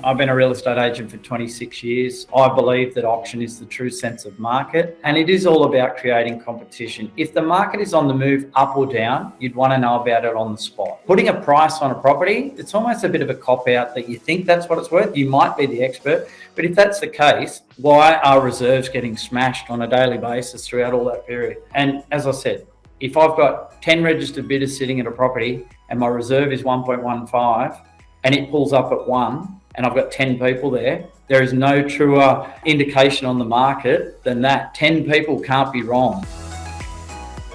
I've been a real estate agent for 26 years. I believe that auction is the true sense of market, and it is all about creating competition. If the market is on the move up or down, you'd want to know about it on the spot. Putting a price on a property, it's almost a bit of a cop-out that you think that's what it's worth. You might be the expert, but if that's the case, why are reserves getting smashed on a daily basis throughout all that period? And as I said, if I've got 10 registered bidders sitting at a property and my reserve is 1.15 and it pulls up at 1 and I've got 10 people there, there is no truer indication on the market than that. 10 people can't be wrong.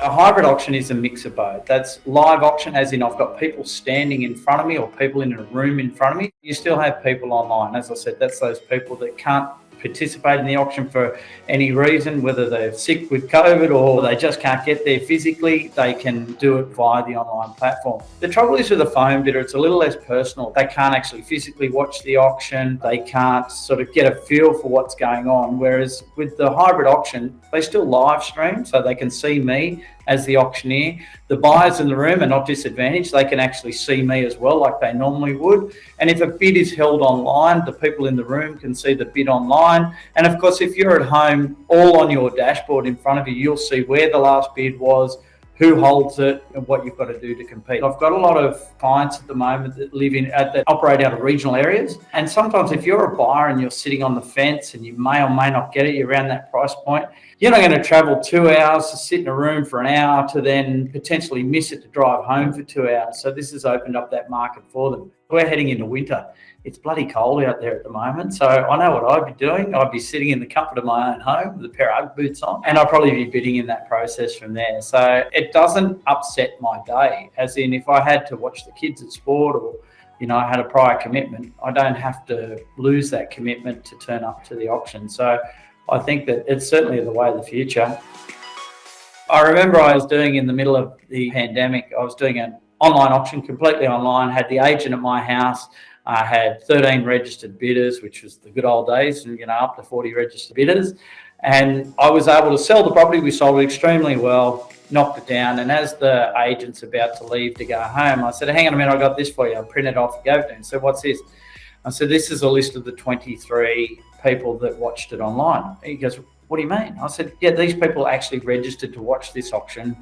A hybrid auction is a mix of both. That's live auction, as in I've got people standing in front of me or people in a room in front of me. You still have people online. As I said, that's those people that can't participate in the auction for any reason, whether they're sick with COVID or they just can't get there physically. They can do it via the online platform. The trouble is with a phone bidder, it's a little less personal. They can't actually physically watch the auction. They can't sort of get a feel for what's going on. Whereas with the hybrid auction, they still live stream, so they can see me as the auctioneer. The buyers in the room are not disadvantaged. They can actually see me as well, like they normally would. And if a bid is held online, the people in the room can see the bid online. And of course, if you're at home, all on your dashboard in front of you, you'll see where the last bid was, who holds it, and what you've got to do to compete. I've got a lot of clients at the moment that that operate out of regional areas. And sometimes if you're a buyer and you're sitting on the fence and you may or may not get it, you're around that price point, you're not going to travel 2 hours to sit in a room for an hour to then potentially miss it to drive home for 2 hours. So this has opened up that market for them. We're heading into winter. It's bloody cold out there at the moment. So I know what I'd be doing. I'd be sitting in the comfort of my own home with a pair of Ugg boots on, and I'd probably be bidding in that process from there. So it doesn't upset my day, as in if I had to watch the kids at sport or, you know, I had a prior commitment, I don't have to lose that commitment to turn up to the auction. So I think that it's certainly the way of the future. I remember I was doing, in the middle of the pandemic, I was doing an online auction, completely online, had the agent at my house. I had 13 registered bidders, which was the good old days, and, you know, up to 40 registered bidders. And I was able to sell the property. We sold it extremely well, knocked it down. And as the agent's about to leave to go home, I said, hang on a minute, I got this for you. I printed it off and gave it to him. So what's this? I said, this is a list of the 23 people that watched it online. He goes, what do you mean? I said, yeah, these people actually registered to watch this auction.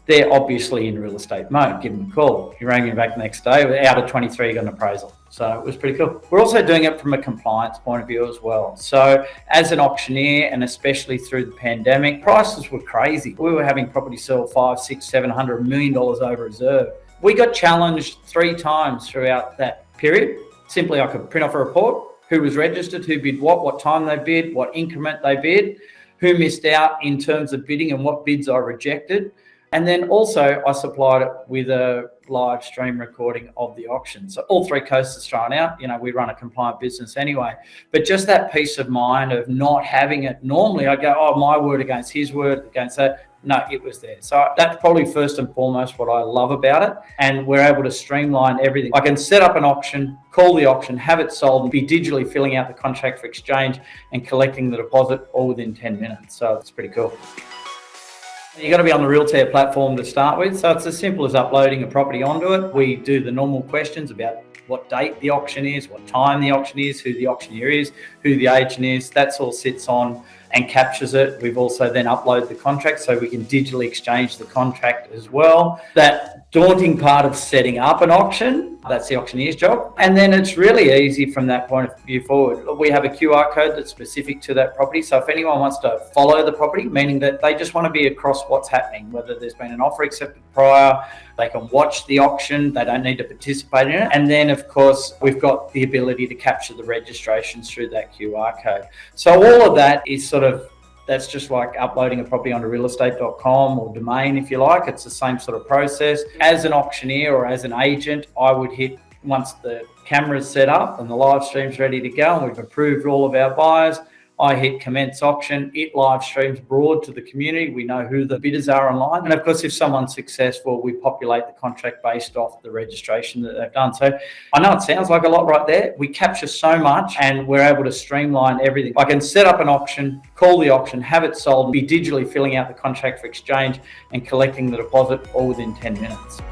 They're obviously in real estate mode. Give them a call. He rang me back the next day. Out of 23, got an appraisal. So it was pretty cool. We're also doing it from a compliance point of view as well. So as an auctioneer, and especially through the pandemic, prices were crazy. We were having property sell $500, $600, $700 million over reserve. We got challenged 3 times throughout that period. Simply, I could print off a report, who was registered, who bid what time they bid, what increment they bid, who missed out in terms of bidding and what bids I rejected. And then also I supplied it with a live stream recording of the auction. So all 3 coasts are thrown out. You know, we run a compliant business anyway. But just that peace of mind of not having it. Normally I go, oh, my word against his word against that. No, it was there. So that's probably first and foremost what I love about it. And we're able to streamline everything. I can set up an auction, call the auction, have it sold, and be digitally filling out the contract for exchange and collecting the deposit all within 10 minutes. So it's pretty cool. You've got to be on the Realtair platform to start with. So it's as simple as uploading a property onto it. We do the normal questions about what date the auction is, what time the auction is, who the auctioneer is, who the agent is. That's all sits on and captures it. We've also then uploaded the contract so we can digitally exchange the contract as well. That daunting part of setting up an auction, that's the auctioneer's job. And then it's really easy from that point of view forward. We have a QR code that's specific to that property. So if anyone wants to follow the property, meaning that they just want to be across what's happening, whether there's been an offer accepted prior, they can watch the auction, they don't need to participate in it. And then of course, we've got the ability to capture the registrations through that QR code. So all of that is that's just like uploading a property onto realestate.com or domain, if you like. It's the same sort of process. As an auctioneer or as an agent, I would hit, once the camera's set up and the live stream's ready to go and we've approved all of our buyers, I hit commence auction. It live streams broad to the community. We know who the bidders are online. And of course, if someone's successful, we populate the contract based off the registration that they've done. So I know it sounds like a lot right there. We capture so much and we're able to streamline everything. I can set up an auction, call the auction, have it sold, and be digitally filling out the contract for exchange and collecting the deposit all within 10 minutes.